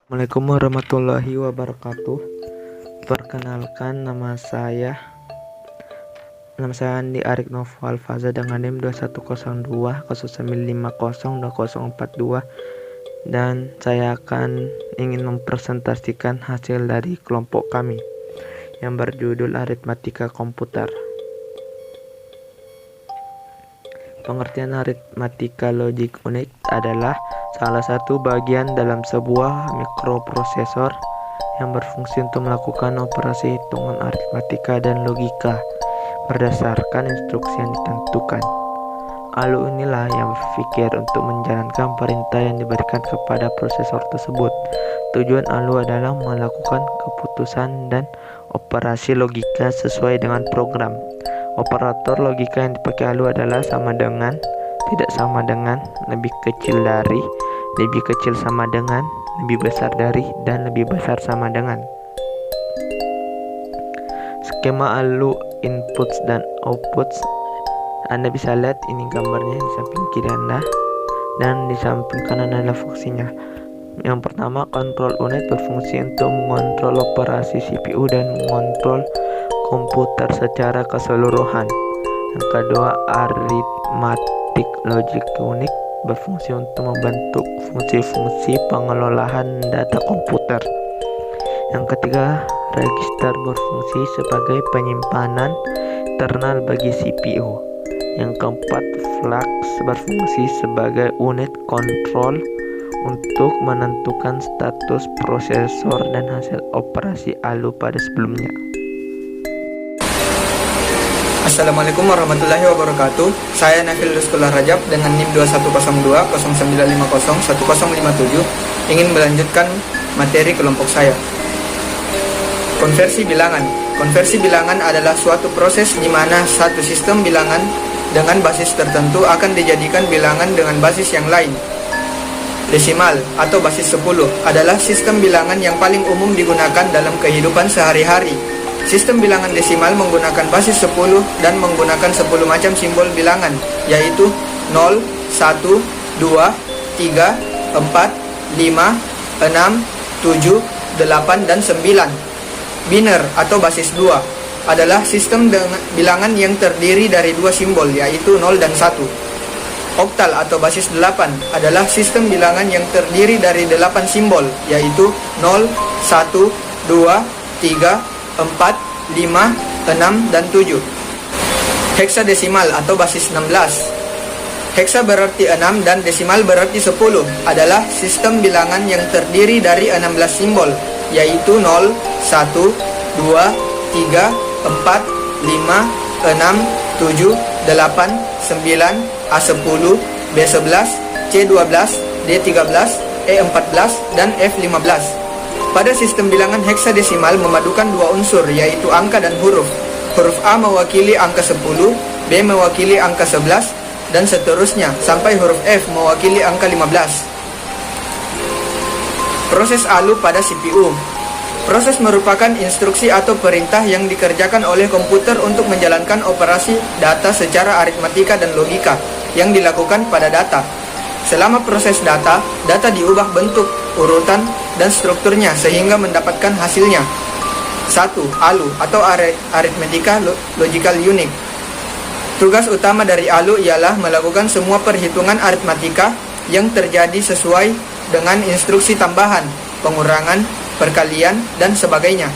Assalamualaikum warahmatullahi wabarakatuh. Perkenalkan nama saya Andi Arik Noval Faza dengan NIM 2102 0950242 dan saya akan ingin mempresentasikan hasil dari kelompok kami yang berjudul aritmatika komputer. Pengertian aritmatika logik unik adalah salah satu bagian dalam sebuah mikroprosesor yang berfungsi untuk melakukan operasi hitungan aritmatika dan logika berdasarkan instruksi yang ditentukan. ALU inilah yang berpikir untuk menjalankan perintah yang diberikan kepada prosesor tersebut. Tujuan ALU adalah melakukan keputusan dan operasi logika sesuai dengan program. Operator logika yang dipakai ALU adalah sama dengan, tidak sama dengan, lebih kecil dari, lebih kecil sama dengan, lebih besar dari, dan lebih besar sama dengan. Skema ALU inputs dan outputs, Anda bisa lihat ini gambarnya di samping kiri Anda, dan di samping kanan adalah fungsinya. Yang pertama, kontrol unit berfungsi untuk mengontrol operasi CPU dan mengontrol komputer secara keseluruhan. Yang kedua, arithmetic logic unit berfungsi untuk membentuk fungsi-fungsi pengelolaan data komputer. Yang ketiga, register berfungsi sebagai penyimpanan internal bagi CPU. Yang keempat, flags berfungsi sebagai unit kontrol untuk menentukan status prosesor dan hasil operasi ALU pada sebelumnya. Assalamualaikum warahmatullahi wabarakatuh. Saya Nafil Rizkullah Rajab dengan NIM 2102 0950 1057 ingin melanjutkan materi kelompok saya. Konversi bilangan. Konversi bilangan adalah suatu proses di mana satu sistem bilangan dengan basis tertentu akan dijadikan bilangan dengan basis yang lain. Desimal atau basis 10 adalah sistem bilangan yang paling umum digunakan dalam kehidupan sehari-hari. Sistem bilangan desimal menggunakan basis 10 dan menggunakan 10 macam simbol bilangan, yaitu 0, 1, 2, 3, 4, 5, 6, 7, 8, dan 9. Biner atau basis 2 adalah sistem bilangan yang terdiri dari dua simbol, yaitu 0 dan 1. Oktal atau basis 8 adalah sistem bilangan yang terdiri dari 8 simbol, yaitu 0, 1, 2, 3, 4, 5, 6, dan 7. Heksadesimal atau basis 16. Heksa berarti 6 dan desimal berarti 10 adalah sistem bilangan yang terdiri dari 16 simbol, yaitu 0, 1, 2, 3, 4, 5, 6, 7, 8, 9, A10, B11, C12, D13, E14, dan F15. Pada sistem bilangan heksadesimal memadukan dua unsur, yaitu angka dan huruf. Huruf A mewakili angka 10, B mewakili angka 11, dan seterusnya, sampai huruf F mewakili angka 15. Proses ALU pada CPU. Proses merupakan instruksi atau perintah yang dikerjakan oleh komputer untuk menjalankan operasi data secara aritmatika dan logika yang dilakukan pada data. Selama proses data diubah bentuk, urutan, dan strukturnya sehingga mendapatkan hasilnya. 1. ALU atau Arithmetic Logical Unit. Tugas utama dari ALU ialah melakukan semua perhitungan aritmatika yang terjadi sesuai dengan instruksi tambahan, pengurangan, perkalian, dan sebagainya.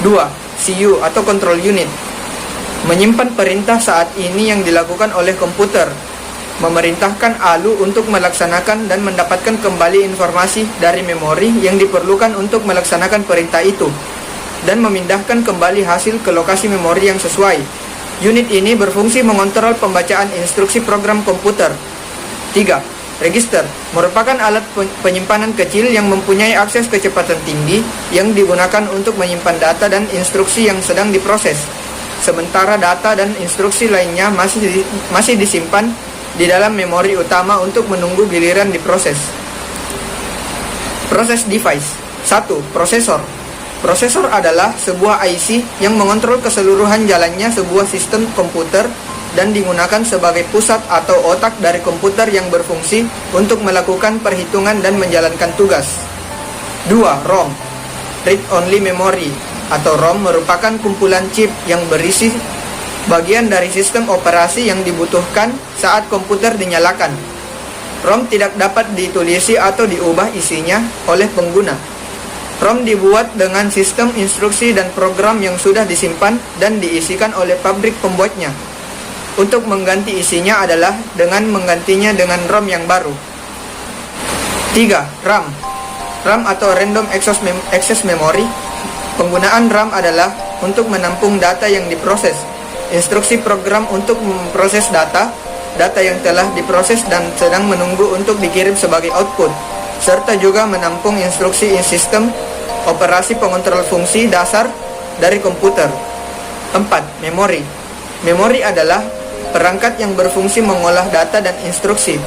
2. CU atau Control Unit. Menyimpan perintah saat ini yang dilakukan oleh komputer, memerintahkan ALU untuk melaksanakan dan mendapatkan kembali informasi dari memori yang diperlukan untuk melaksanakan perintah itu, dan memindahkan kembali hasil ke lokasi memori yang sesuai. Unit ini berfungsi mengontrol pembacaan instruksi program komputer. 3. Register merupakan alat penyimpanan kecil yang mempunyai akses kecepatan tinggi yang digunakan untuk menyimpan data dan instruksi yang sedang diproses, sementara data dan instruksi lainnya masih disimpan di dalam memori utama untuk menunggu giliran diproses. Proses device. 1. Prosesor. Prosesor adalah sebuah IC yang mengontrol keseluruhan jalannya sebuah sistem komputer dan digunakan sebagai pusat atau otak dari komputer yang berfungsi untuk melakukan perhitungan dan menjalankan tugas. 2. ROM, Read Only Memory, atau ROM merupakan kumpulan chip yang berisi bagian dari sistem operasi yang dibutuhkan saat komputer dinyalakan. ROM tidak dapat ditulisi atau diubah isinya oleh pengguna. ROM dibuat dengan sistem instruksi dan program yang sudah disimpan dan diisikan oleh pabrik pembuatnya. Untuk mengganti isinya adalah dengan menggantinya dengan ROM yang baru. 3. RAM, RAM atau Random Access Memory. Penggunaan RAM adalah untuk menampung data yang diproses, instruksi program untuk memproses data yang telah diproses dan sedang menunggu untuk dikirim sebagai output, serta juga menampung instruksi sistem operasi pengontrol fungsi dasar dari komputer. 4. Memori. Memori adalah perangkat yang berfungsi mengolah data dan instruksi.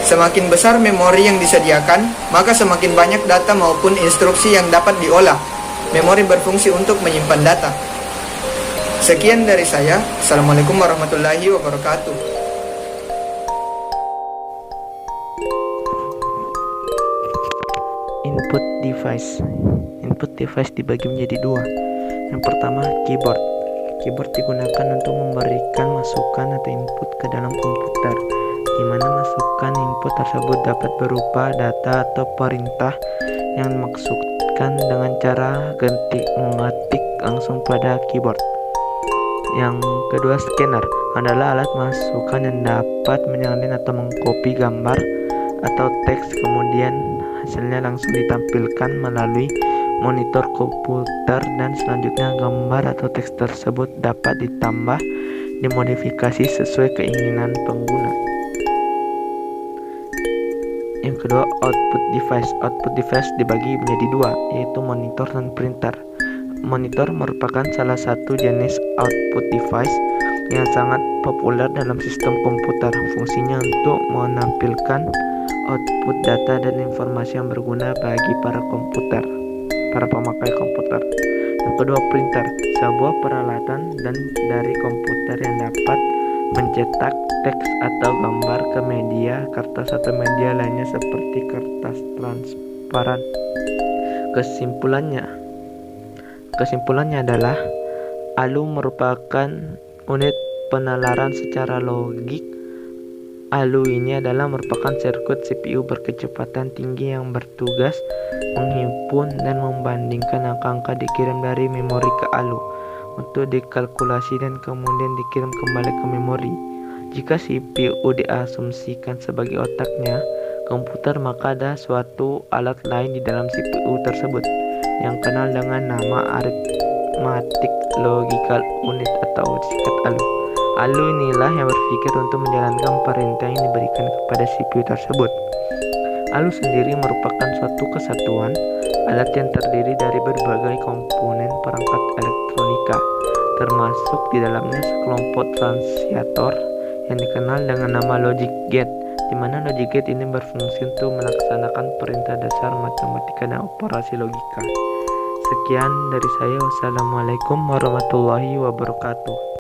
Semakin besar memori yang disediakan, maka semakin banyak data maupun instruksi yang dapat diolah. Memori berfungsi untuk menyimpan data. Sekian dari saya. Assalamualaikum warahmatullahi wabarakatuh. Input device. Input device dibagi menjadi dua. Yang pertama, keyboard. Keyboard digunakan untuk memberikan masukan atau input ke dalam komputer, di mana masukan input tersebut dapat berupa data atau perintah yang dimaksudkan dengan cara mengetik langsung pada keyboard. Yang kedua, scanner adalah alat masukan yang dapat menyalin atau mengcopy gambar atau teks, kemudian hasilnya langsung ditampilkan melalui monitor komputer, dan selanjutnya gambar atau teks tersebut dapat ditambah, dimodifikasi sesuai keinginan pengguna. Yang kedua, output device. Output device dibagi menjadi dua, yaitu monitor dan printer. Monitor merupakan salah satu jenis output device yang sangat populer dalam sistem komputer. Fungsinya untuk menampilkan output data dan informasi yang berguna bagi para pemakai komputer. Yang kedua, printer, sebuah peralatan dari komputer yang dapat mencetak teks atau gambar ke media kertas atau media lainnya seperti kertas transparan. Kesimpulannya adalah ALU merupakan unit penalaran secara logik. ALU ini merupakan sirkuit CPU berkecepatan tinggi yang bertugas menghimpun dan membandingkan angka-angka dikirim dari memori ke ALU untuk dikalkulasi dan kemudian dikirim kembali ke memori. Jika CPU diasumsikan sebagai otaknya komputer, maka ada suatu alat lain di dalam CPU tersebut yang kenal dengan nama Arithmetic Logical Unit atau disingkat ALU. ALU inilah yang berpikir untuk menjalankan perintah yang diberikan kepada CPU tersebut. ALU sendiri merupakan suatu kesatuan alat yang terdiri dari berbagai komponen perangkat elektronika, termasuk di dalamnya sekelompok transiator yang dikenal dengan nama logic gate, di mana logic gate ini berfungsi untuk melaksanakan perintah dasar matematika dan operasi logika. Sekian dari saya. Wassalamualaikum warahmatullahi wabarakatuh.